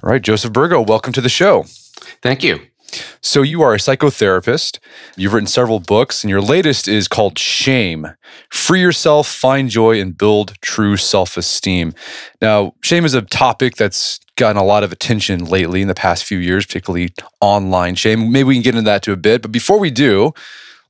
All right, Joseph Burgo, welcome to the show. Thank you. So you are a psychotherapist. You've written several books, and your latest is called Shame: Free Yourself, Find Joy, and Build True Self-Esteem. Now, shame is a topic that's gotten a lot of attention lately in the past few years, particularly online shame. Maybe we can get into that to a bit. But before we do,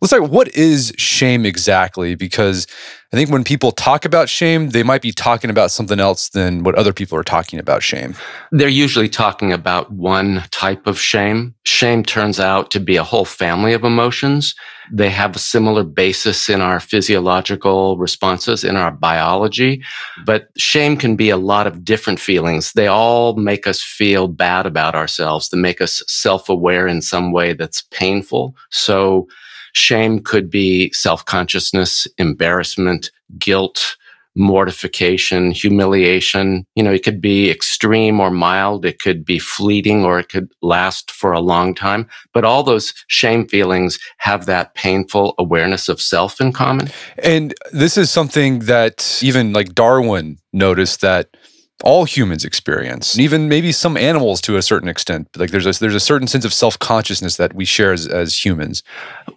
let's talk, what is shame exactly? Because I think when people talk about shame, they might be talking about something else than what other people are talking about shame. They're usually talking about one type of shame. Shame turns out to be a whole family of emotions. They have a similar basis in our physiological responses, in our biology. But shame can be a lot of different feelings. They all make us feel bad about ourselves. They make us self-aware in some way that's painful. So shame could be self-consciousness, embarrassment, guilt, mortification, humiliation. It could be extreme or mild. It could be fleeting, or it could last for a long time. But all those shame feelings have that painful awareness of self in common. And this is something that even like Darwin noticed that all humans experience, and even maybe some animals to a certain extent. Like there's a certain sense of self-consciousness that we share as humans.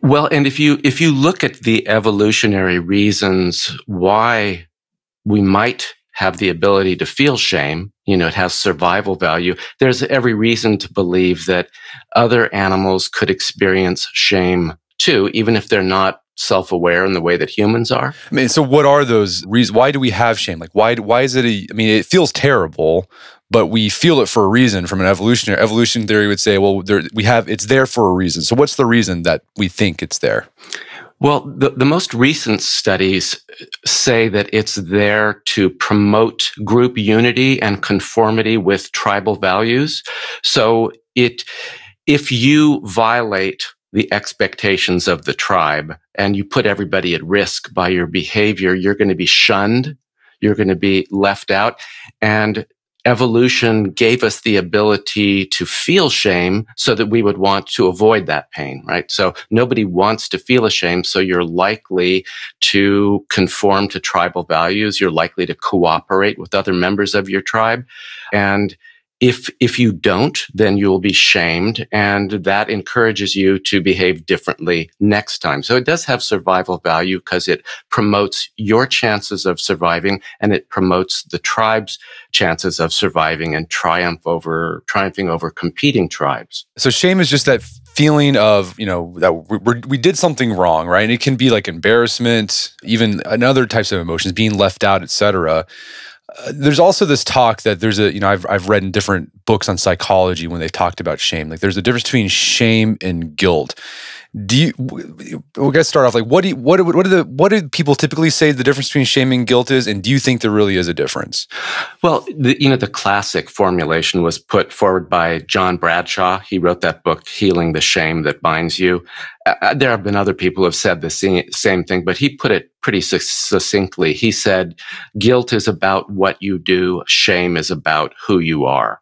Well, and if you look at the evolutionary reasons why we might have the ability to feel shame, it has survival value. There's every reason to believe that other animals could experience shame too, even if they're not self-aware in the way that humans are. I mean, so what are those reasons? Why do we have shame? Like, why is it it feels terrible, but we feel it for a reason. From an evolution theory would say, well, it's there for a reason. So what's the reason that we think it's there? Well, the most recent studies say that it's there to promote group unity and conformity with tribal values. So if you violate the expectations of the tribe and you put everybody at risk by your behavior, you're going to be shunned, you're going to be left out. And evolution gave us the ability to feel shame so that we would want to avoid that pain, right? So nobody wants to feel ashamed, so you're likely to conform to tribal values. You're likely to cooperate with other members of your tribe. And if you don't, then you will be shamed, and that encourages you to behave differently next time. So it does have survival value because it promotes your chances of surviving, and it promotes the tribe's chances of surviving and triumphing over competing tribes. So shame is just that feeling of, that we did something wrong, right? And it can be like embarrassment, even other types of emotions, being left out, etc. There's also this talk that I've read in different books on psychology when they've talked about shame. Like there's a difference between shame and guilt. We'll get start off. Like what do people typically say the difference between shame and guilt is, and do you think there really is a difference? Well, the classic formulation was put forward by John Bradshaw. He wrote that book, Healing the Shame That Binds You. There have been other people who have said the same thing, but he put it pretty succinctly. He said, guilt is about what you do, shame is about who you are.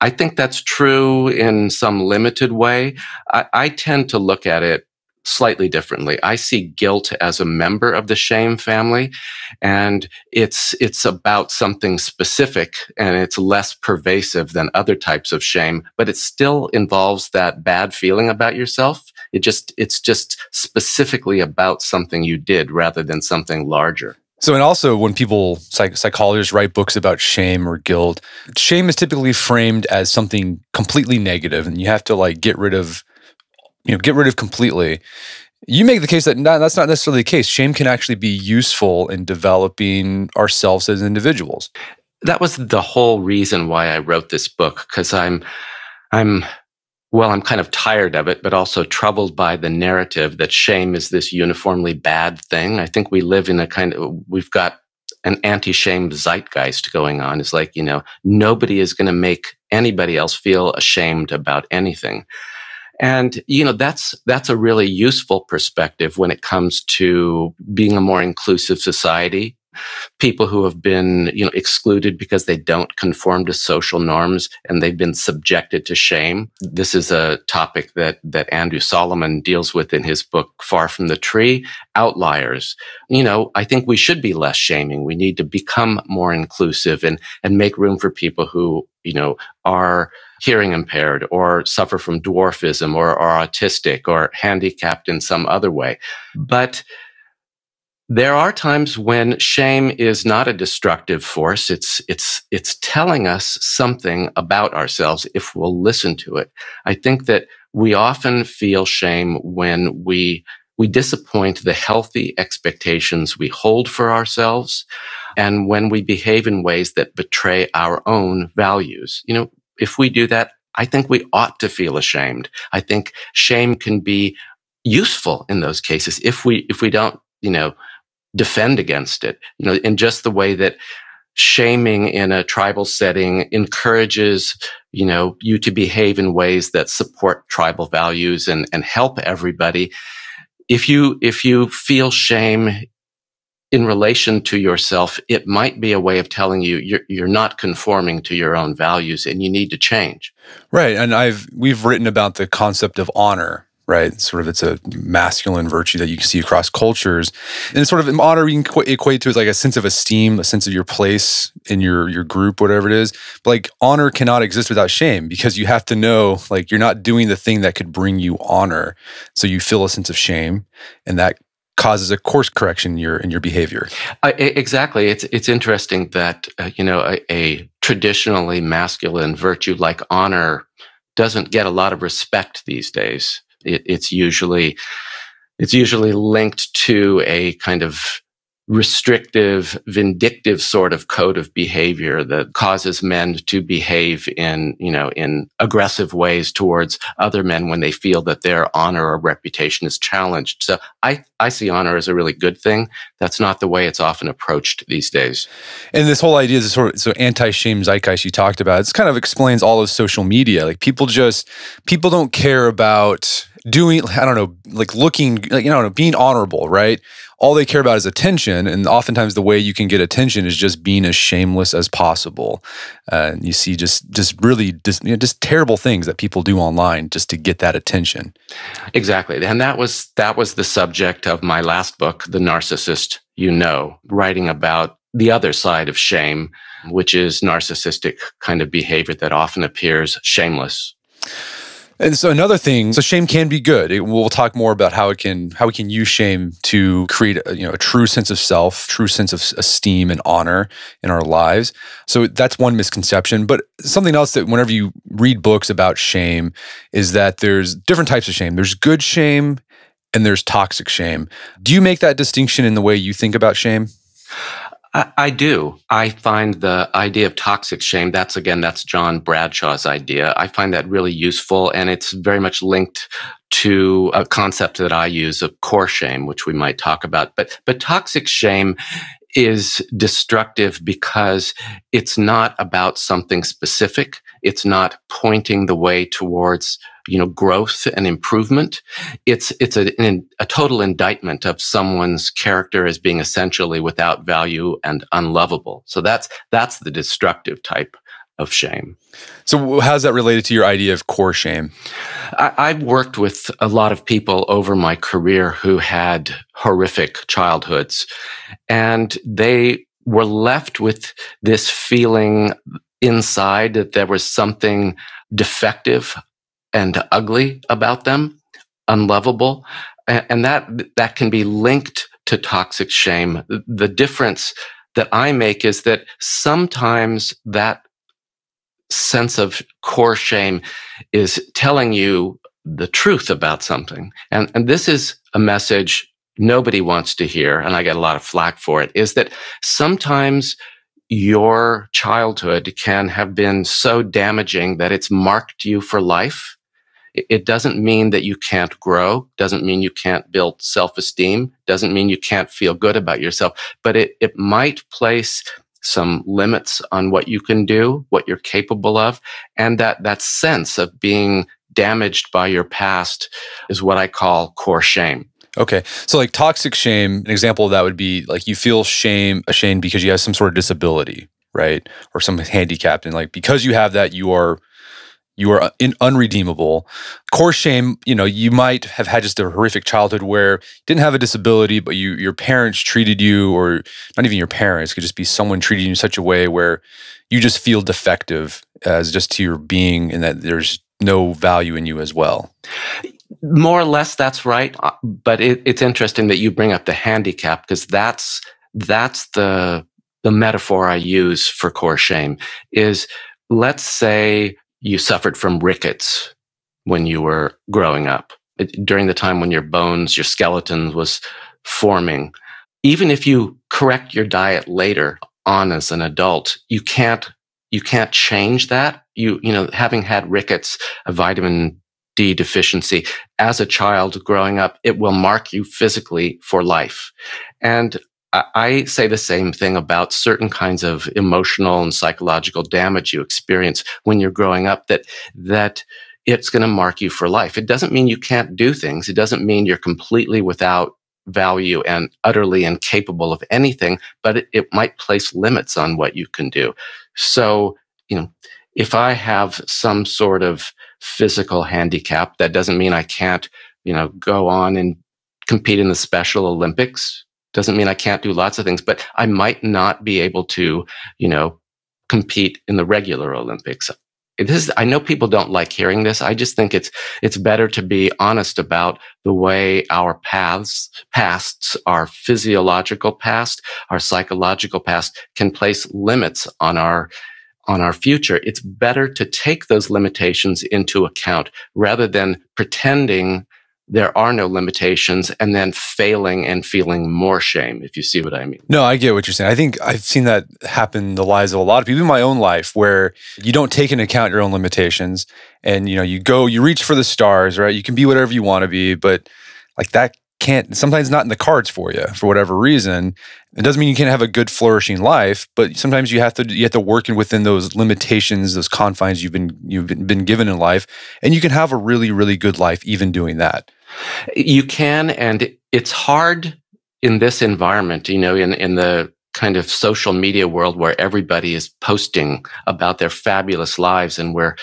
I think that's true in some limited way. I tend to look at it slightly differently. I see guilt as a member of the shame family, and it's about something specific, and it's less pervasive than other types of shame, but it still involves that bad feeling about yourself. It's just specifically about something you did rather than something larger. So, and also when people, psychologists write books about shame or guilt, shame is typically framed as something completely negative, and you have to get rid of completely. You make the case that that's not necessarily the case. Shame can actually be useful in developing ourselves as individuals. That was the whole reason why I wrote this book, because I'm kind of tired of it, but also troubled by the narrative that shame is this uniformly bad thing. I think we live in we've got an anti-shame zeitgeist going on. It's like, nobody is going to make anybody else feel ashamed about anything. And, that's a really useful perspective when it comes to being a more inclusive society, people who have been, excluded because they don't conform to social norms and they've been subjected to shame. This is a topic that Andrew Solomon deals with in his book, Far from the Tree. Outliers. I think we should be less shaming. We need to become more inclusive and make room for people who, are hearing impaired or suffer from dwarfism or are autistic or handicapped in some other way. But there are times when shame is not a destructive force. It's telling us something about ourselves if we'll listen to it. I think that we often feel shame when we disappoint the healthy expectations we hold for ourselves and when we behave in ways that betray our own values. If we do that, I think we ought to feel ashamed. I think shame can be useful in those cases if we don't, defend against it, in just the way that shaming in a tribal setting encourages, you to behave in ways that support tribal values and help everybody. If you feel shame in relation to yourself, it might be a way of telling you you're not conforming to your own values and you need to change. Right. And we've written about the concept of honor, right? It's a masculine virtue that you can see across cultures. And sort of honor you can equate to as like a sense of esteem, a sense of your place in your group, whatever it is. But like honor cannot exist without shame because you have to know like you're not doing the thing that could bring you honor. So you feel a sense of shame and that causes a course correction in your behavior. Exactly. It's interesting that, a traditionally masculine virtue like honor doesn't get a lot of respect these days. It's usually linked to a kind of restrictive, vindictive sort of code of behavior that causes men to behave in aggressive ways towards other men when they feel that their honor or reputation is challenged. So I see honor as a really good thing. That's not the way it's often approached these days. And this whole idea is so anti-shame zeitgeist you talked about, it kind of explains all of social media. Like people don't care about doing, being honorable, right? All they care about is attention. And oftentimes the way you can get attention is just being as shameless as possible. And you see just terrible things that people do online just to get that attention. Exactly. And that was the subject of my last book, The Narcissist writing about the other side of shame, which is narcissistic kind of behavior that often appears shameless. And so another thing, so shame can be good. We'll talk more about how we can use shame to create a true sense of self, true sense of esteem and honor in our lives. So that's one misconception. But something else that whenever you read books about shame is that there's different types of shame. There's good shame and there's toxic shame. Do you make that distinction in the way you think about shame? I do. I find the idea of toxic shame, that's John Bradshaw's idea. I find that really useful, and it's very much linked to a concept that I use of core shame, which we might talk about. But toxic shame is destructive because it's not about something specific. It's not pointing the way towards growth and improvement. It's a total indictment of someone's character as being essentially without value and unlovable. So that's the destructive type of shame. So how's that related to your idea of core shame? I've worked with a lot of people over my career who had horrific childhoods, and they were left with this feeling inside that there was something defective and ugly about them, unlovable, and that can be linked to toxic shame. The difference that I make is that sometimes that sense of core shame is telling you the truth about something. And this is a message nobody wants to hear, and I get a lot of flack for it, is that sometimes your childhood can have been so damaging that it's marked you for life. It doesn't mean that you can't grow, doesn't mean you can't build self-esteem, doesn't mean you can't feel good about yourself, but it might place some limits on what you can do, what you're capable of, and that sense of being damaged by your past is what I call core shame. Okay. So like toxic shame, an example of that would be like you feel ashamed because you have some sort of disability, right? Or some handicap. And like because you have that, unredeemable. Core shame, you might have had just a horrific childhood where you didn't have a disability, but your parents treated you, or not even your parents, it could just be someone treating you in such a way where you just feel defective as just to your being and that there's no value in you as well. More or less, that's right. But it's interesting that you bring up the handicap, because that's the metaphor I use for core shame is, let's say you suffered from rickets when you were growing up, during the time when your bones, your skeleton was forming. Even if you correct your diet later on as an adult, you can't change that. Having had rickets, a vitamin D deficiency as a child growing up, it will mark you physically for life. And I say the same thing about certain kinds of emotional and psychological damage you experience when you're growing up, that it's going to mark you for life. It doesn't mean you can't do things. It doesn't mean you're completely without value and utterly incapable of anything, but it might place limits on what you can do. So, if I have some sort of physical handicap, that doesn't mean I can't, go on and compete in the Special Olympics. Doesn't mean I can't do lots of things, but I might not be able to, compete in the regular Olympics. I know people don't like hearing this. I just think it's better to be honest about the way our pasts, our physiological past, our psychological past, can place limits on our future. It's better to take those limitations into account rather than pretending there are no limitations and then failing and feeling more shame, if you see what I mean. No, I get what you're saying. I think I've seen that happen in the lives of a lot of people, in my own life, where you don't take into account your own limitations and, you reach for the stars, right? You can be whatever you want to be, but like that sometimes not in the cards for you for whatever reason. It doesn't mean you can't have a good flourishing life, but sometimes you have to work within those limitations, those confines you've been given in life, and you can have a really, really good life even doing that. You can, and it's hard in this environment, in the kind of social media world where everybody is posting about their fabulous lives, and we're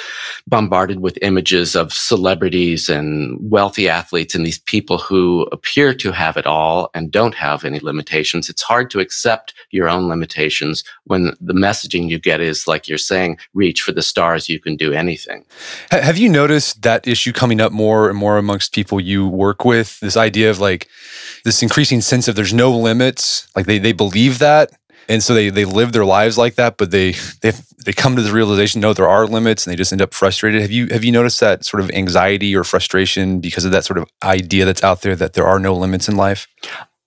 bombarded with images of celebrities and wealthy athletes and these people who appear to have it all and don't have any limitations. It's hard to accept your own limitations when the messaging you get is, like you're saying, reach for the stars, you can do anything. Have you noticed that issue coming up more and more amongst people you work with? This idea of like this increasing sense of there's no limits, like they believe that. And so they live their lives like that, but they come to the realization, no, there are limits, and they just end up frustrated. Have you noticed that sort of anxiety or frustration because of that sort of idea that's out there that there are no limits in life?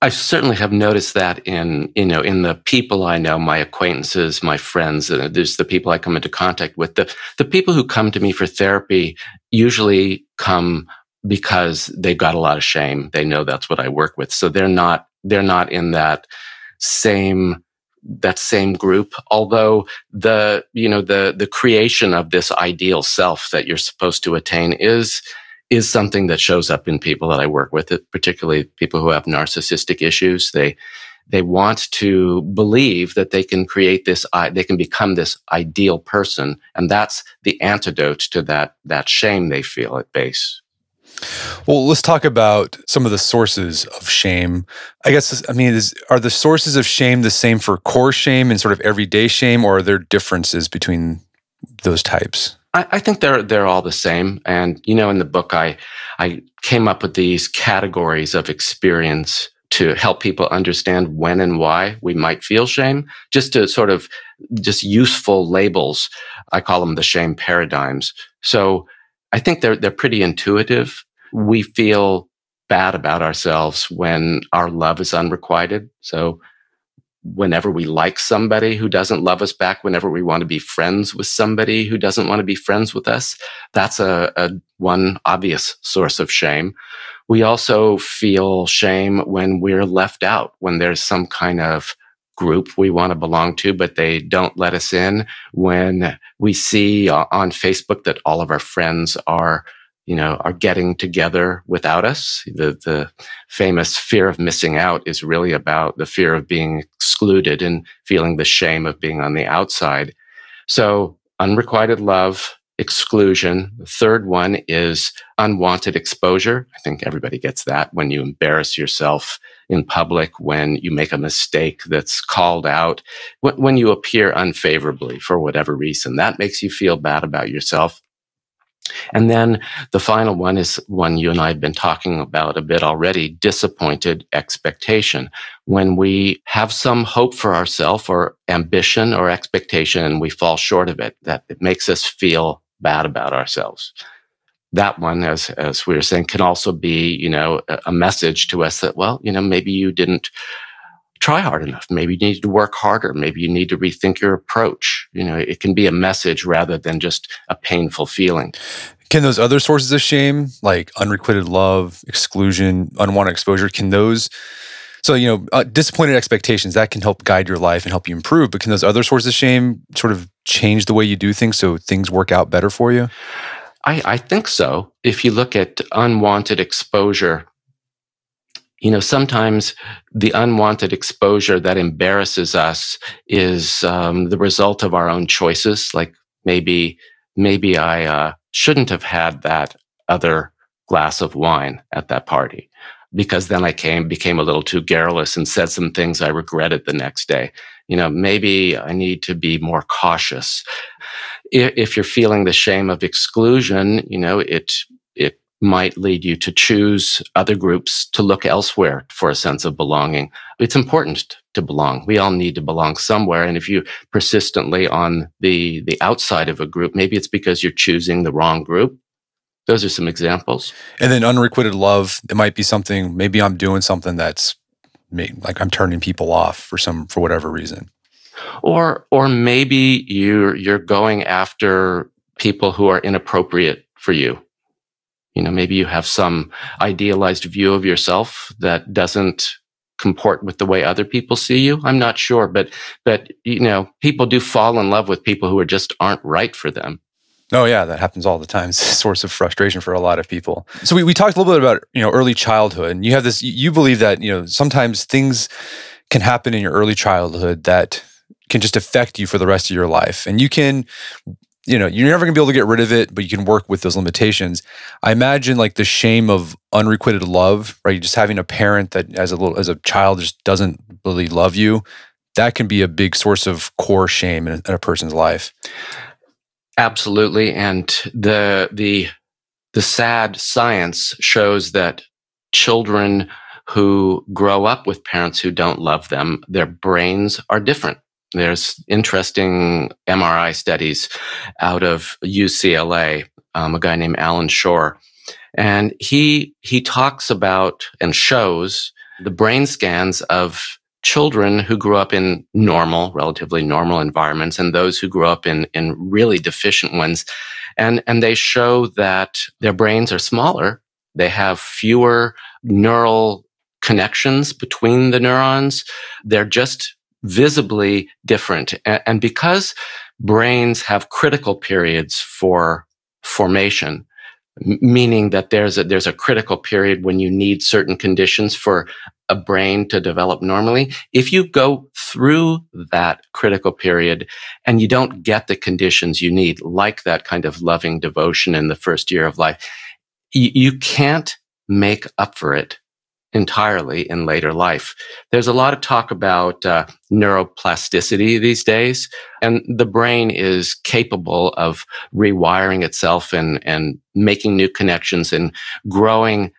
I certainly have noticed that in the people I know, my acquaintances, my friends. There's the people I come into contact with. The people who come to me for therapy usually come because they've got a lot of shame. They know that's what I work with, so they're not in that same group. Although the creation of this ideal self that you're supposed to attain is something that shows up in people that I work with, particularly people who have narcissistic issues. They want to believe that they can create this, they can become this ideal person, and that's the antidote to that shame they feel at base. Well, let's talk about some of the sources of shame. I guess, are the sources of shame the same for core shame and sort of everyday shame, or are there differences between those types? I think they're all the same. And, in the book, I came up with these categories of experience to help people understand when and why we might feel shame, just useful labels. I call them the shame paradigms. So I think they're pretty intuitive. We feel bad about ourselves when our love is unrequited. So whenever we like somebody who doesn't love us back, whenever we want to be friends with somebody who doesn't want to be friends with us, that's a one obvious source of shame. We also feel shame when we're left out, when there's some kind of group we want to belong to, but they don't let us in. When we see on Facebook that all of our friends are are getting together without us. The famous fear of missing out is really about the fear of being excluded and feeling the shame of being on the outside. So unrequited love, exclusion. The third one is unwanted exposure. I think everybody gets that when you embarrass yourself in public, when you make a mistake that's called out, when you appear unfavorably for whatever reason. That makes you feel bad about yourself. And then the final one is one you and I have been talking about a bit already, disappointed expectation. When we have some hope for ourselves or ambition or expectation and we fall short of it, that it makes us feel bad about ourselves. That one, as we were saying, can also be, a message to us that, well, maybe you didn't try hard enough. Maybe you need to work harder. Maybe you need to rethink your approach. It can be a message rather than just a painful feeling. Can those other sources of shame, like unrequited love, exclusion, unwanted exposure, disappointed expectations, that can help guide your life and help you improve, but can those other sources of shame sort of change the way you do things so things work out better for you? I think so. If you look at unwanted exposure, sometimes the unwanted exposure that embarrasses us is the result of our own choices. Like maybe I shouldn't have had that other glass of wine at that party, because then I became a little too garrulous and said some things I regretted the next day. Maybe I need to be more cautious. If you're feeling the shame of exclusion, it might lead you to choose other groups, to look elsewhere for a sense of belonging. It's important to belong. We all need to belong somewhere. And if you persistently on the outside of a group, maybe it's because you're choosing the wrong group. Those are some examples. And then unrequited love, it might be something, maybe I'm doing something that's like I'm turning people off for whatever reason. Or maybe you're going after people who are inappropriate for you. Maybe you have some idealized view of yourself that doesn't comport with the way other people see you. I'm not sure, but people do fall in love with people who just aren't right for them. Oh yeah, that happens all the time. It's a source of frustration for a lot of people. So we talked a little bit about, early childhood, and you have this, you believe that, sometimes things can happen in your early childhood that can just affect you for the rest of your life. And you can, you're never gonna be able to get rid of it, but you can work with those limitations. I imagine like the shame of unrequited love, right? Just having a parent that as a child just doesn't really love you, that can be a big source of core shame in a person's life. Absolutely. And the sad science shows that children who grow up with parents who don't love them, their brains are different. There's interesting MRI studies out of UCLA, a guy named Alan Shore. And he talks about and shows the brain scans of children who grew up in relatively normal environments, and those who grew up in really deficient ones. And they show that their brains are smaller. They have fewer neural connections between the neurons. They're just visibly different. And because brains have critical periods for formation, meaning that there's a critical period when you need certain conditions for a brain to develop normally. If you go through that critical period and you don't get the conditions you need, like that kind of loving devotion in the first year of life, you can't make up for it entirely in later life. There's a lot of talk about neuroplasticity these days, and the brain is capable of rewiring itself and making new connections and growing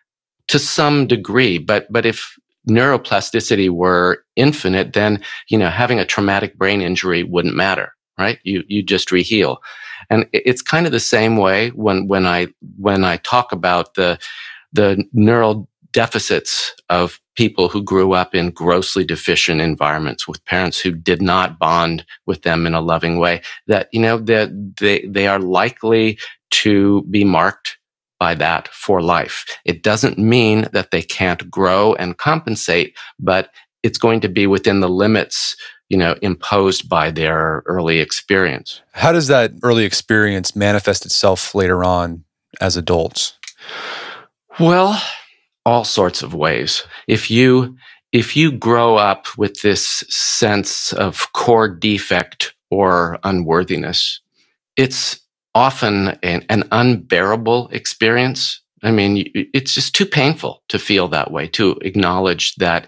to some degree. But if neuroplasticity were infinite, then having a traumatic brain injury wouldn't matter, right? You just reheal. And it's kind of the same way when I talk about the neural deficits of people who grew up in grossly deficient environments with parents who did not bond with them in a loving way, that they are likely to be marked by that for life. It doesn't mean that they can't grow and compensate, but it's going to be within the limits imposed by their early experience. How does that early experience manifest itself later on as adults? Well, all sorts of ways. If you grow up with this sense of core defect or unworthiness, it's often an unbearable experience. I mean, it's just too painful to feel that way, to acknowledge that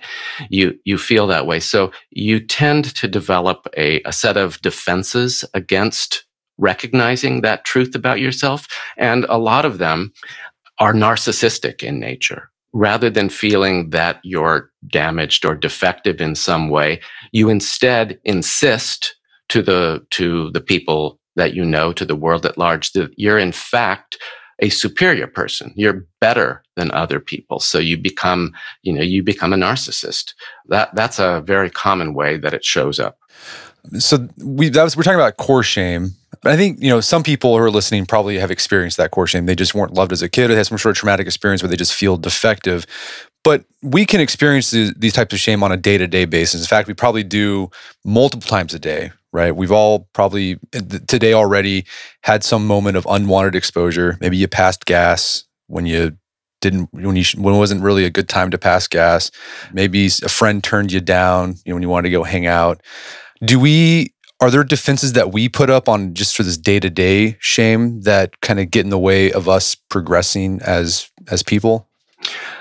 you feel that way. So you tend to develop a set of defenses against recognizing that truth about yourself. And a lot of them are narcissistic in nature. Rather than feeling that you're damaged or defective in some way, you instead insist to the people that you know, to the world at large, that you're in fact a superior person. You're better than other people. So you become a narcissist. That's a very common way that it shows up. So we're talking about core shame. But I think, some people who are listening probably have experienced that core shame. They just weren't loved as a kid, or they had some sort of traumatic experience where they just feel defective. But we can experience these types of shame on a day-to-day basis. In fact, we probably do multiple times a day, right? We've all probably today already had some moment of unwanted exposure. Maybe you passed gas when it wasn't really a good time to pass gas. Maybe a friend turned you down, when you wanted to go hang out. Are there defenses that we put up on just for this day-to-day shame that kind of get in the way of us progressing as people?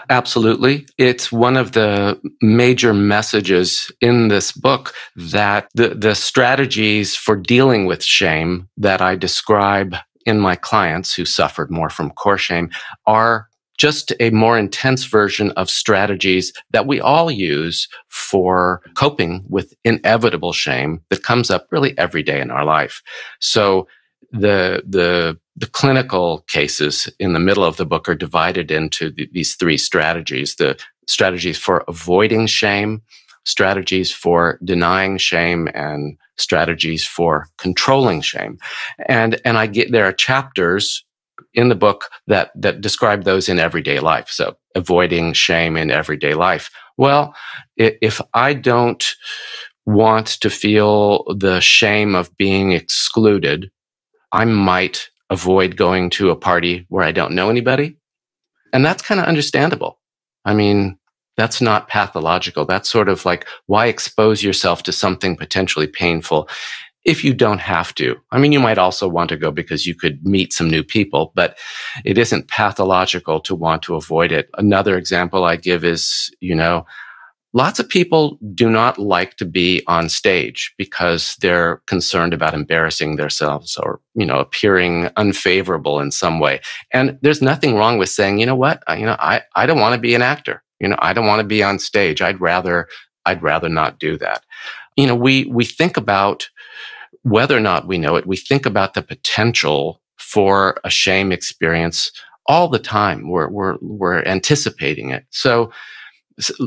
Absolutely. It's one of the major messages in this book that the strategies for dealing with shame that I describe in my clients who suffered more from core shame are just a more intense version of strategies that we all use for coping with inevitable shame that comes up really every day in our life. So the clinical cases in the middle of the book are divided into these three strategies: the strategies for avoiding shame, strategies for denying shame, and strategies for controlling shame. And there are chapters in the book that describe those in everyday life. So avoiding shame in everyday life. Well, if I don't want to feel the shame of being excluded, I might avoid going to a party where I don't know anybody. And that's kind of understandable. I mean, that's not pathological. That's sort of like, why expose yourself to something potentially painful if you don't have to? I mean, you might also want to go because you could meet some new people, but it isn't pathological to want to avoid it. Another example I give is, lots of people do not like to be on stage because they're concerned about embarrassing themselves or, appearing unfavorable in some way. And there's nothing wrong with saying, you know what, I don't want to be an actor. I don't want to be on stage. I'd rather not do that. We think about whether or not we know it, we think about the potential for a shame experience all the time. We're anticipating it. So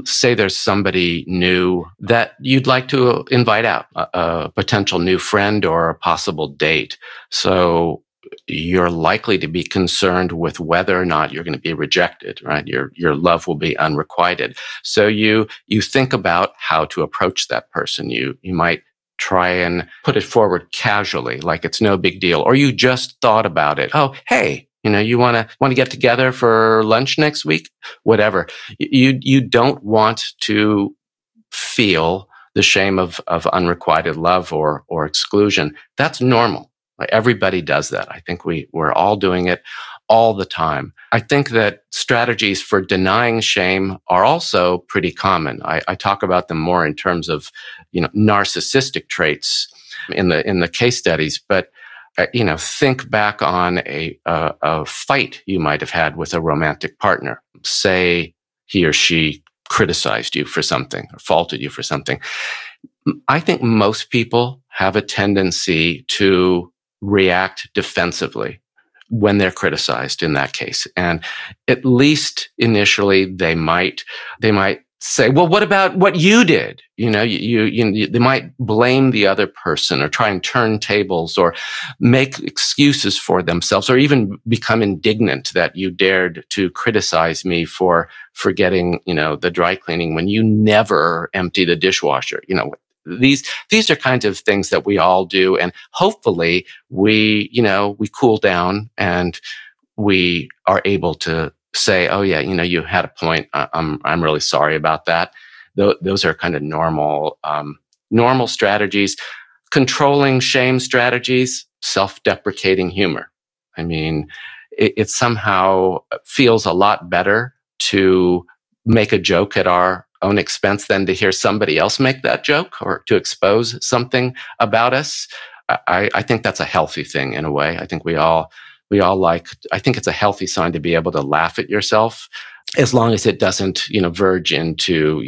say there's somebody new that you'd like to invite out, a potential new friend or a possible date. So you're likely to be concerned with whether or not you're going to be rejected, right? Your love will be unrequited. So you think about how to approach that person. You might try and put it forward casually, like it's no big deal, or you just thought about it. Oh, hey, you want to get together for lunch next week? Whatever. You don't want to feel the shame of unrequited love or exclusion. That's normal. Everybody does that. I think we're all doing it all the time. I think that strategies for denying shame are also pretty common. I talk about them more in terms of, narcissistic traits in the case studies, but think back on a fight you might have had with a romantic partner. Say he or she criticized you for something or faulted you for something. I think most people have a tendency to react defensively when they're criticized in that case. And at least initially they might say, well, what about what you did? They might blame the other person or try and turn tables or make excuses for themselves or even become indignant that you dared to criticize me for forgetting, the dry cleaning when you never empty the dishwasher. These are kinds of things that we all do. And hopefully we cool down and we are able to say, oh yeah, you had a point. I'm really sorry about that. Those are kind of normal strategies. Controlling shame strategies, self-deprecating humor. I mean, it somehow feels a lot better to make a joke at our own expense than to hear somebody else make that joke or to expose something about us. I think that's a healthy thing in a way. I think we all I think it's a healthy sign to be able to laugh at yourself, as long as it doesn't, verge into,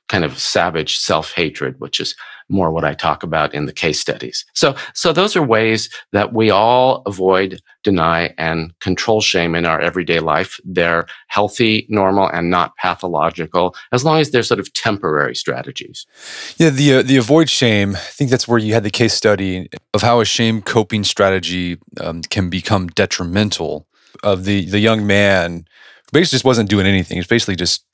kind of savage self-hatred, which is more what I talk about in the case studies. So those are ways that we all avoid, deny, and control shame in our everyday life. They're healthy, normal, and not pathological, as long as they're sort of temporary strategies. Yeah, the avoid shame, I think that's where you had the case study of how a shame coping strategy can become detrimental. Of the young man who basically just wasn't doing anything. He was basically just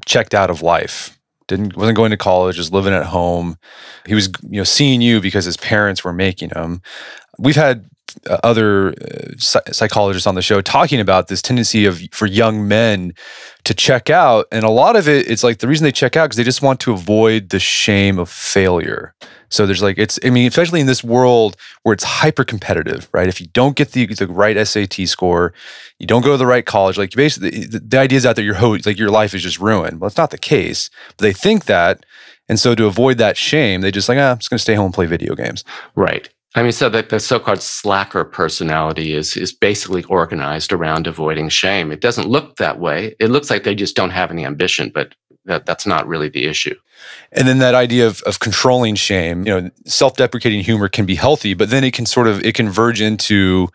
checked out of life. Wasn't going to college, just living at home. He was, seeing you because his parents were making him. We've had other psychologists on the show talking about this tendency for young men to check out, and a lot of it's like the reason they check out because they just want to avoid the shame of failure. So there's especially in this world where it's hyper competitive, right? If you don't get the right SAT score, you don't go to the right college, like basically the idea is out there your life is just ruined. Well, it's not the case, but they think that, and so to avoid that shame, they just I'm just going to stay home and play video games. Right. I mean, so that the so-called slacker personality is basically organized around avoiding shame. It doesn't look that way. It looks like they just don't have any ambition, but that's not really the issue. And then that idea of controlling shame, self-deprecating humor can be healthy, but then it can verge into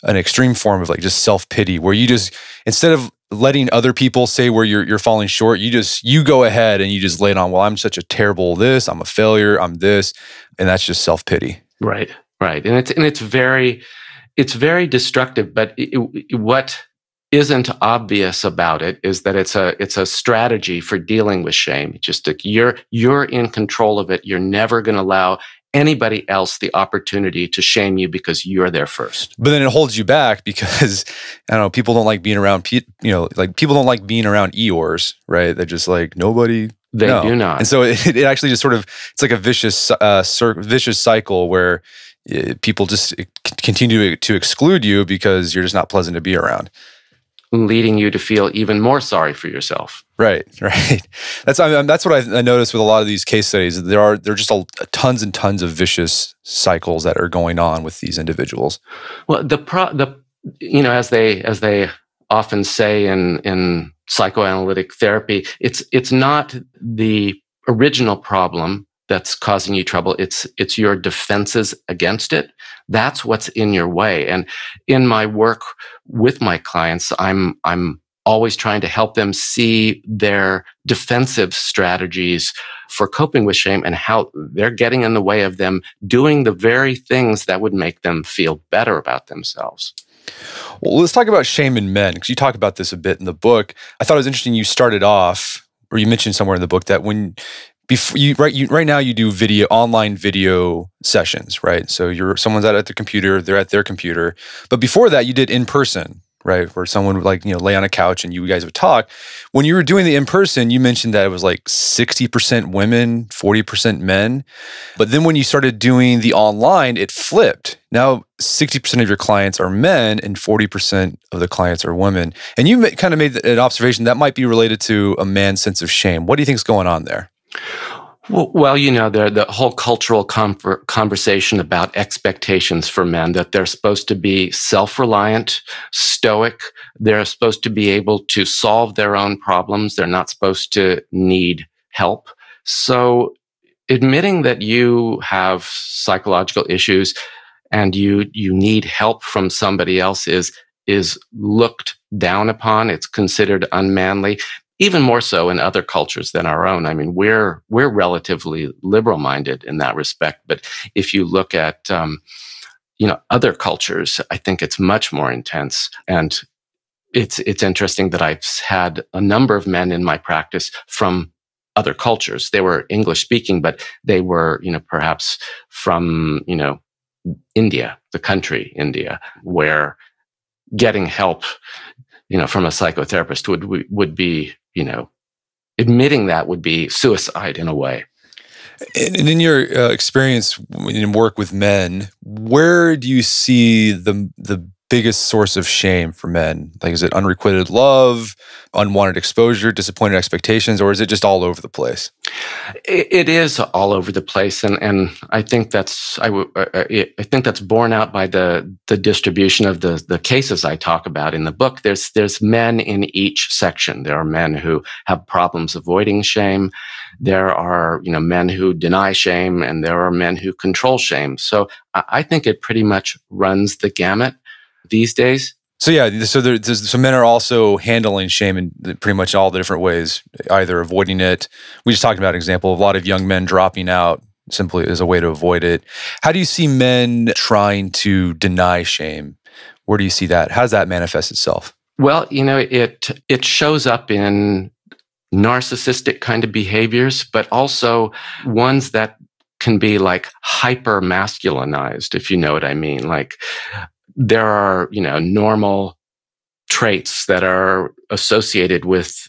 an extreme form of just self-pity, where you just, instead of letting other people say where you're falling short, you go ahead and you just lay it on. Well, I'm such a terrible this, I'm a failure, I'm this, and that's just self-pity. Right. And it's very destructive, but what isn't obvious about it is that it's a strategy for dealing with shame. It's just like you're in control of it. You're never going to allow anybody else the opportunity to shame you because you're there first. But then it holds you back because, I don't know, people don't like being around, people don't like being around Eeyores, right? They're just like, nobody. They do not. And so it actually just it's like a vicious cycle where people just continue to exclude you because you're just not pleasant to be around, leading you to feel even more sorry for yourself. Right. That's what I noticed with a lot of these case studies. There are just tons and tons of vicious cycles that are going on with these individuals. Well, as they often say in psychoanalytic therapy, it's not the original problem that's causing you trouble. It's your defenses against it. That's what's in your way. And in my work with my clients, I'm always trying to help them see their defensive strategies for coping with shame and how they're getting in the way of them doing the very things that would make them feel better about themselves. Well, let's talk about shame in men, because you talk about this a bit in the book. I thought it was interesting you started off, or you mentioned somewhere in the book, that right now you do online video sessions, right? So someone's at the computer, they're at their computer. But before that, you did in person, right? Where someone would lay on a couch and you guys would talk. When you were doing the in person, you mentioned that it was 60% women, 40% men. But then when you started doing the online, it flipped. Now 60% of your clients are men and 40% of the clients are women. And you kind of made an observation that might be related to a man's sense of shame. What do you think is going on there? Well, the whole cultural conversation about expectations for men, that they're supposed to be self-reliant, stoic. They're supposed to be able to solve their own problems. They're not supposed to need help. So admitting that you have psychological issues and you need help from somebody else is looked down upon. It's considered unmanly. Even more so in other cultures than our own. I mean, we're relatively liberal-minded in that respect. But if you look at other cultures, I think it's much more intense. And it's interesting that I've had a number of men in my practice from other cultures. They were English-speaking, but they were perhaps from India, the country India, where getting help, from a psychotherapist would be, admitting that would be suicide in a way. And in your experience in work with men, where do you see the biggest source of shame for men? Like, is it unrequited love, unwanted exposure, disappointed expectations, or is it just all over the place? It is all over the place, and I think that's I think that's borne out by the distribution of the cases I talk about in the book. There's men in each section. There are men who have problems avoiding shame. There are men who deny shame, and there are men who control shame. So I think it pretty much runs the gamut these days. So yeah, so men are also handling shame in pretty much all the different ways, either avoiding it. We just talked about an example of a lot of young men dropping out simply as a way to avoid it. How do you see men trying to deny shame? Where do you see that? How does that manifest itself? Well, it shows up in narcissistic kind of behaviors, but also ones that can be like hyper masculinized, if you know what I mean. Like, there are, normal traits that are associated with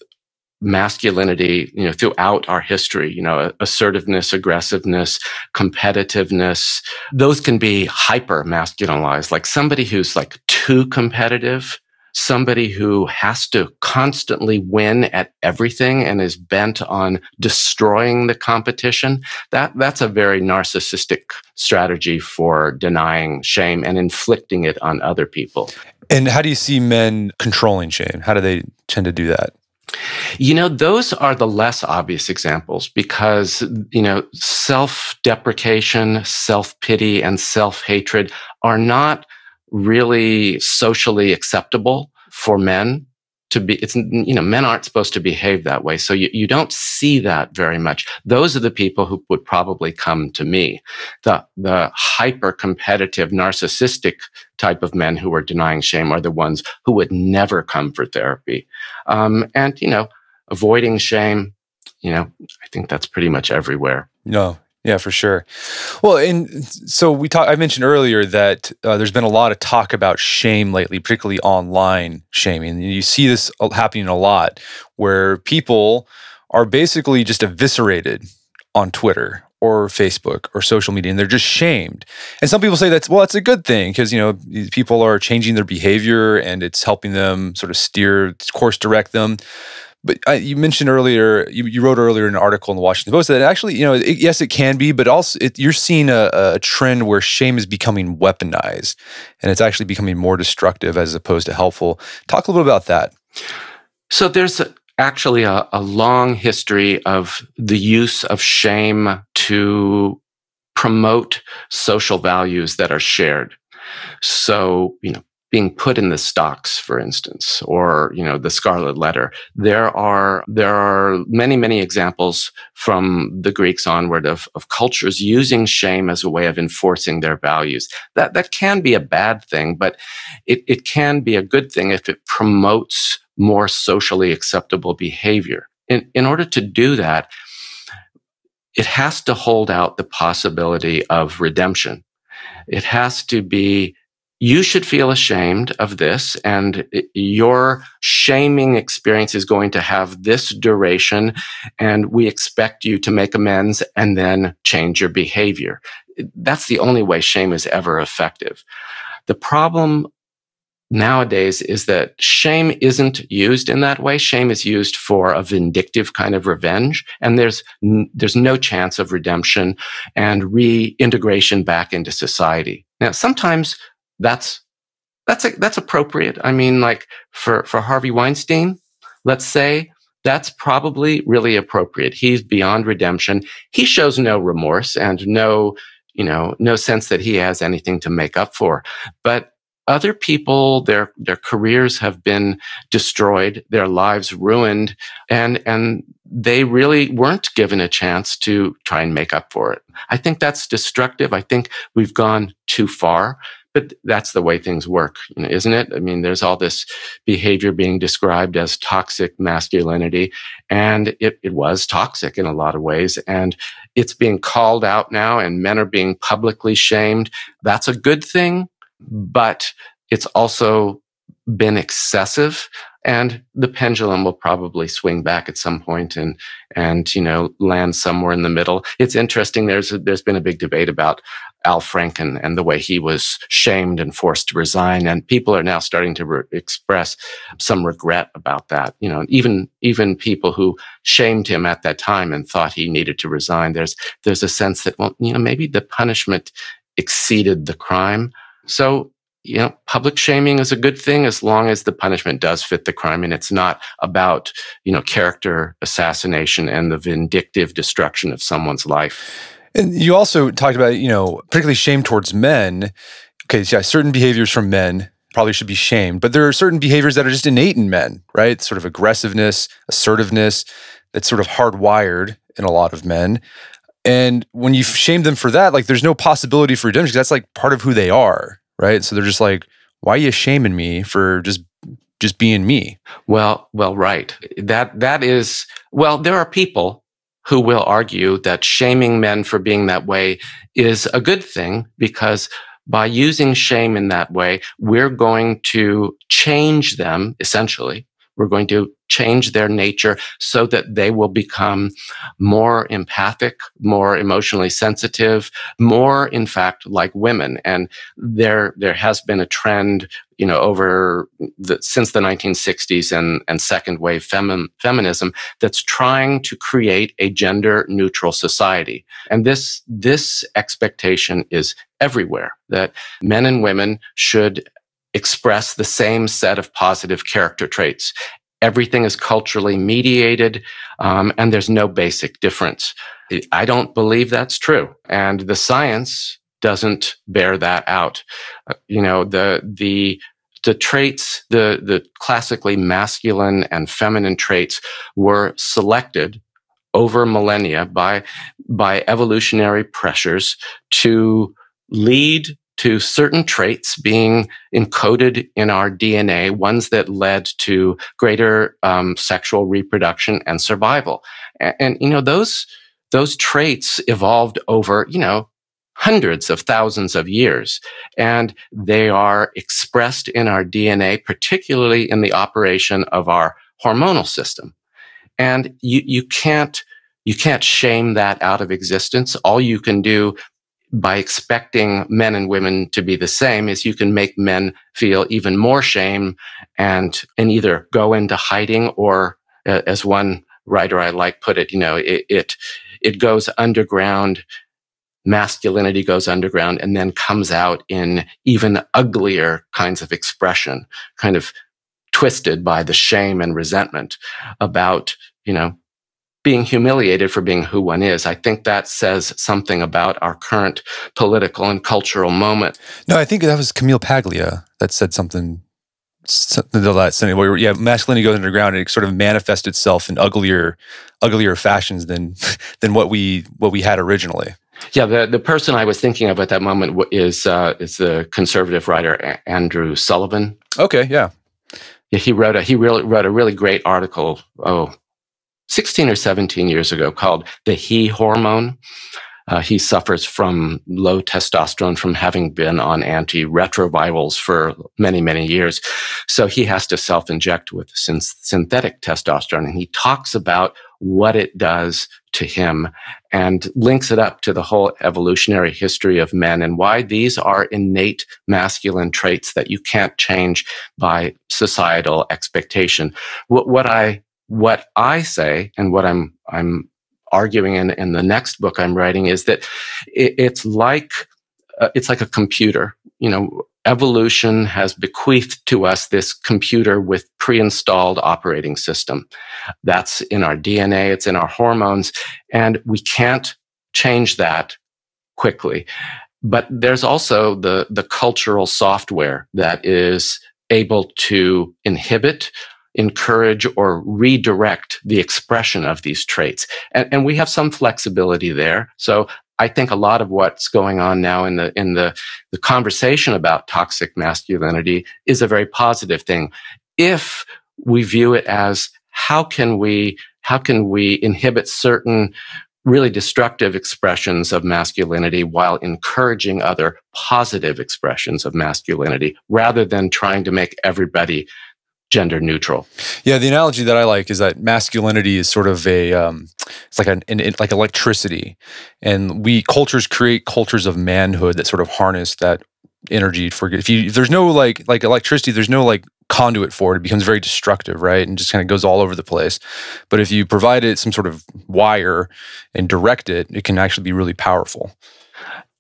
masculinity, throughout our history, assertiveness, aggressiveness, competitiveness. Those can be hyper masculinized, like somebody who's like too competitive, somebody who has to constantly win at everything and is bent on destroying the competition. That's a very narcissistic strategy for denying shame and inflicting it on other people. And how do you see men controlling shame? How do they tend to do that? Those are the less obvious examples because, self-deprecation, self-pity, and self-hatred are not really socially acceptable for men to be. Men aren't supposed to behave that way. So you don't see that very much. Those are the people who would probably come to me. The hyper-competitive, narcissistic type of men who are denying shame are the ones who would never come for therapy. Avoiding shame, I think that's pretty much everywhere. No. Yeah, for sure. Well, and so I mentioned earlier that there's been a lot of talk about shame lately, particularly online shaming. You see this happening a lot where people are basically just eviscerated on Twitter or Facebook or social media, and they're just shamed. And some people say that's a good thing because, people are changing their behavior and it's helping them sort of course direct them. But you mentioned earlier, you wrote earlier in an article in the Washington Post that actually, yes, it can be, but also you're seeing a trend where shame is becoming weaponized and it's actually becoming more destructive as opposed to helpful. Talk a little bit about that. So there's actually a long history of the use of shame to promote social values that are shared. So, being put in the stocks, for instance, or, the scarlet letter. There are many, many examples from the Greeks onward of cultures using shame as a way of enforcing their values. That can be a bad thing, but it can be a good thing if it promotes more socially acceptable behavior. In order to do that, it has to hold out the possibility of redemption. It has to be, you should feel ashamed of this, and your shaming experience is going to have this duration, and we expect you to make amends and then change your behavior. That's the only way shame is ever effective. The problem nowadays is that shame isn't used in that way. Shame is used for a vindictive kind of revenge, and there's no chance of redemption and reintegration back into society. Now, sometimes that's appropriate. I mean, like for Harvey Weinstein, let's say, that's probably really appropriate. He's beyond redemption. He shows no remorse and no sense that he has anything to make up for. But other people, their careers have been destroyed, their lives ruined, and they really weren't given a chance to try and make up for it. I think that's destructive. I think we've gone too far. But that's the way things work, isn't it? I mean, there's all this behavior being described as toxic masculinity, and it was toxic in a lot of ways, and it's being called out now, and men are being publicly shamed. That's a good thing, but it's also been excessive, and the pendulum will probably swing back at some point and land somewhere in the middle. It's interesting. There's been a big debate about Al Franken and the way he was shamed and forced to resign, and people are now starting to express some regret about that. Even people who shamed him at that time and thought he needed to resign. There's a sense that, well, maybe the punishment exceeded the crime. So, public shaming is a good thing as long as the punishment does fit the crime and it's not about, character assassination and the vindictive destruction of someone's life. And you also talked about, particularly shame towards men. Okay, so yeah, certain behaviors from men probably should be shamed, but there are certain behaviors that are just innate in men, right? Sort of aggressiveness, assertiveness, that's sort of hardwired in a lot of men. And when you shame them for that, like there's no possibility for redemption because that's like part of who they are. Right. So they're just like, why are you shaming me for just being me? Well, right. That is, there are people who will argue that shaming men for being that way is a good thing because by using shame in that way, we're going to change them, essentially. We're going to change their nature so that they will become more empathic, more emotionally sensitive, more, in fact, like women. And there has been a trend, since the 1960s and second wave feminism that's trying to create a gender neutral society. And this expectation is everywhere, that men and women should express the same set of positive character traits. Everything is culturally mediated, and there's no basic difference. I don't believe that's true, and the science doesn't bear that out. The traits, the classically masculine and feminine traits were selected over millennia by evolutionary pressures to lead to certain traits being encoded in our DNA, ones that led to greater sexual reproduction and survival. And those traits evolved over, hundreds of thousands of years. And they are expressed in our DNA, particularly in the operation of our hormonal system. And you can't shame that out of existence. All you can do by expecting men and women to be the same is you can make men feel even more shame and either go into hiding or, as one writer I like put it, it goes underground. Masculinity goes underground and then comes out in even uglier kinds of expression, kind of twisted by the shame and resentment about, being humiliated for being who one is. I think that says something about our current political and cultural moment. No, I think that was Camille Paglia that said something where masculinity goes underground and it sort of manifests itself in uglier fashions than what we had originally. Yeah, the person I was thinking of at that moment is the conservative writer Andrew Sullivan. Okay, yeah. Yeah, he wrote a really great article, 16 or 17 years ago, called The He Hormone. He suffers from low testosterone from having been on antiretrovirals for many, many years. So he has to self-inject with synthetic testosterone. And he talks about what it does to him and links it up to the whole evolutionary history of men and why these are innate masculine traits that you can't change by societal expectation. What I say and what I'm arguing in the next book I'm writing is that it's like a computer. Evolution has bequeathed to us this computer with pre-installed operating system. That's in our DNA, it's in our hormones, and we can't change that quickly. But there's also the cultural software that is able to inhibit, encourage, or redirect the expression of these traits. And we have some flexibility there. So I think a lot of what's going on now in the conversation about toxic masculinity is a very positive thing. If we view it as how can we inhibit certain really destructive expressions of masculinity while encouraging other positive expressions of masculinity rather than trying to make everybody gender neutral. Yeah, the analogy that I like is that masculinity is sort of it's like like electricity, and cultures create cultures of manhood that sort of harness that energy. If there's no like electricity, there's no like conduit for it. It becomes very destructive, right? And just kind of goes all over the place. But if you provide it some sort of wire and direct it, it can actually be really powerful.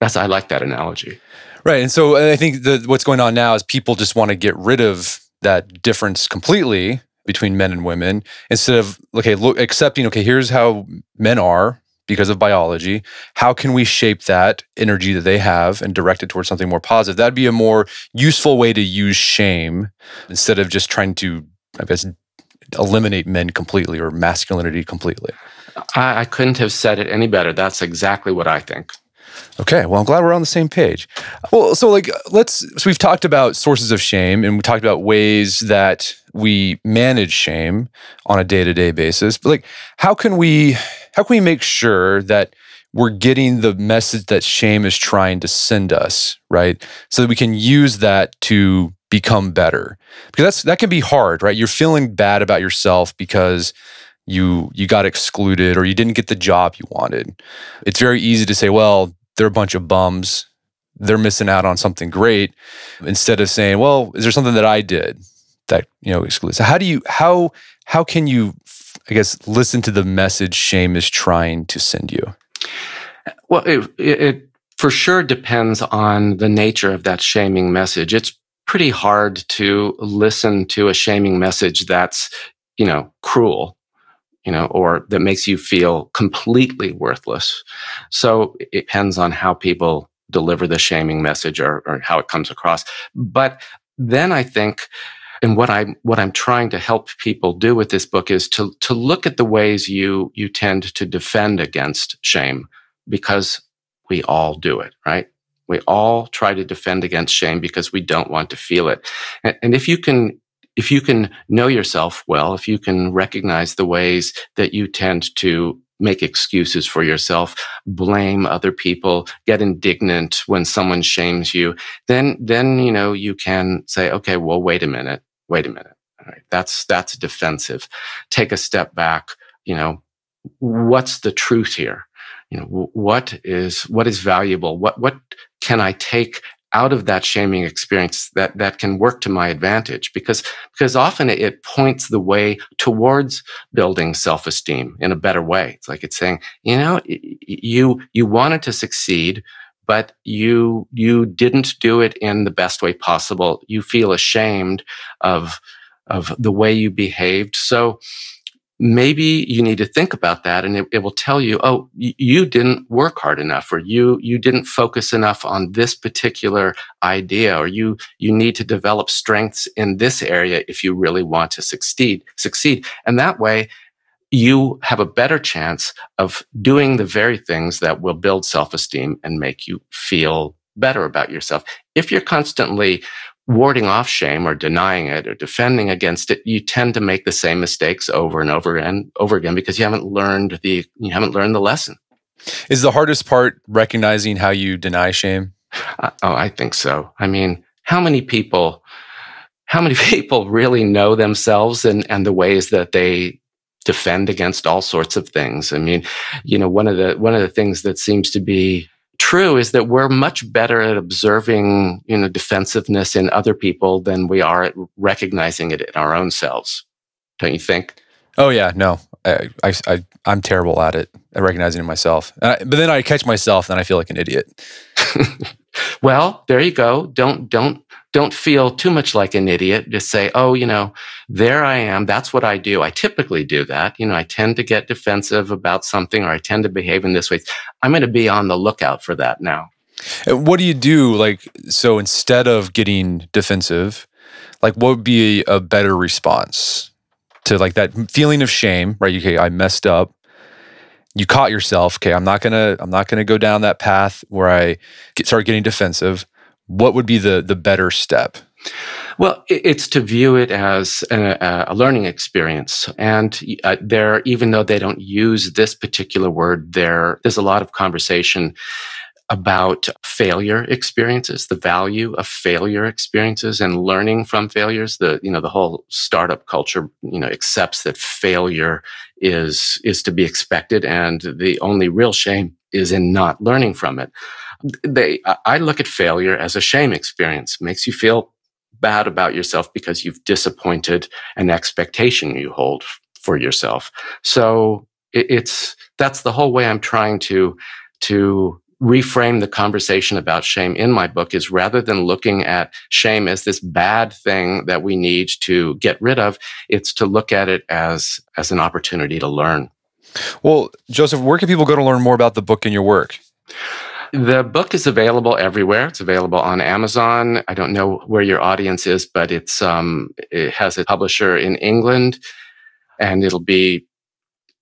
I like that analogy. Right, and so I think what's going on now is people just want to get rid of that difference completely between men and women instead of accepting, here's how men are because of biology. How can we shape that energy that they have and direct it towards something more positive? That'd be a more useful way to use shame instead of just trying to, I guess, eliminate men completely or masculinity completely. I couldn't have said it any better. That's exactly what I think. Okay, well, I'm glad we're on the same page. Well, so we've talked about sources of shame, and we talked about ways that we manage shame on a day-to-day basis. But how can we make sure that we're getting the message that shame is trying to send us, right? So that we can use that to become better. Because that can be hard, right? You're feeling bad about yourself because you got excluded or you didn't get the job you wanted. It's very easy to say, well, they're a bunch of bums. They're missing out on something great. Instead of saying, well, is there something that I did that, excludes? So how can you, I guess, listen to the message shame is trying to send you? Well, it for sure depends on the nature of that shaming message. It's pretty hard to listen to a shaming message that's, cruel, or that makes you feel completely worthless. So it depends on how people deliver the shaming message or how it comes across. But then I think, and what I'm trying to help people do with this book is to look at the ways you tend to defend against shame, because we all do it, right? We all try to defend against shame because we don't want to feel it. And if you can know yourself well, if you can recognize the ways that you tend to make excuses for yourself, blame other people, get indignant when someone shames you, then you can say, okay, well, wait a minute. All right, that's defensive. Take a step back. What's the truth here? What is valuable? What can I take out of that shaming experience that can work to my advantage? Because often it points the way towards building self-esteem in a better way. It's like it's saying, you wanted to succeed, but you didn't do it in the best way possible. You feel ashamed of the way you behaved. So maybe you need to think about that, and it will tell you, oh, you didn't work hard enough, or you didn't focus enough on this particular idea, or you need to develop strengths in this area if you really want to succeed. And that way, you have a better chance of doing the very things that will build self-esteem and make you feel better about yourself. If you're constantly warding off shame or denying it or defending against it, you tend to make the same mistakes over and over and over again because you haven't learned the lesson. Is the hardest part recognizing how you deny shame? I think so. I mean, how many people really know themselves and the ways that they defend against all sorts of things? I mean, one of the things that seems to be true is that we're much better at observing, defensiveness in other people than we are at recognizing it in our own selves. Don't you think? Oh yeah, no, I'm terrible at it, at recognizing it myself. But then I catch myself, and I feel like an idiot. Well, there you go. Don't feel too much like an idiot. Just say, oh, there I am. That's what I do. I typically do that. I tend to get defensive about something, or I tend to behave in this way. I'm going to be on the lookout for that now. What do you do? So instead of getting defensive, what would be a better response to that feeling of shame, right? Okay, I messed up. You caught yourself. Okay, I'm not gonna go down that path where I start getting defensive. What would be the better step? Well, it's to view it as a learning experience. And even though they don't use this particular word, there's a lot of conversation about failure experiences, the value of failure experiences and learning from failures. The whole startup culture, accepts that failure is to be expected, and the only real shame is in not learning from it. I look at failure as a shame experience. It makes you feel bad about yourself because you've disappointed an expectation you hold for yourself. So that's the whole way I'm trying to reframe the conversation about shame in my book, is rather than looking at shame as this bad thing that we need to get rid of, it's to look at it as an opportunity to learn. Well, Joseph, where can people go to learn more about the book and your work? The book is available everywhere. It's available on Amazon. I don't know where your audience is, but it has a publisher in England, and it'll be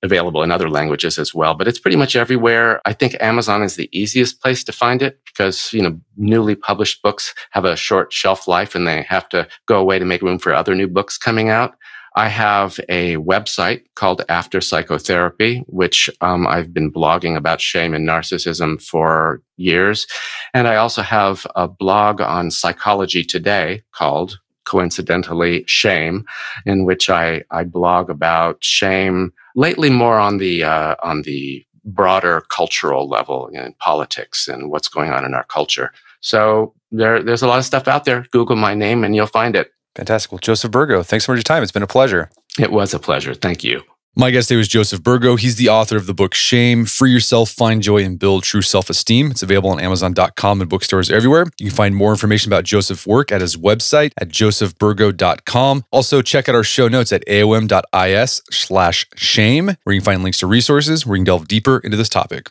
available in other languages as well. But it's pretty much everywhere. I think Amazon is the easiest place to find it because, newly published books have a short shelf life and they have to go away to make room for other new books coming out. I have a website called After Psychotherapy, which I've been blogging about shame and narcissism for years. And I also have a blog on Psychology Today called, coincidentally, Shame, in which I blog about shame, lately more on the broader cultural level, in politics and what's going on in our culture. So there's a lot of stuff out there. Google my name and you'll find it. Fantastic. Well, Joseph Burgo, thanks so much for your time. It's been a pleasure. It was a pleasure. Thank you. My guest today was Joseph Burgo. He's the author of the book Shame, Free Yourself, Find Joy, and Build True Self-Esteem. It's available on Amazon.com and bookstores everywhere. You can find more information about Joseph's work at his website at josephburgo.com. Also, check out our show notes at aom.is/shame, where you can find links to resources where you can delve deeper into this topic.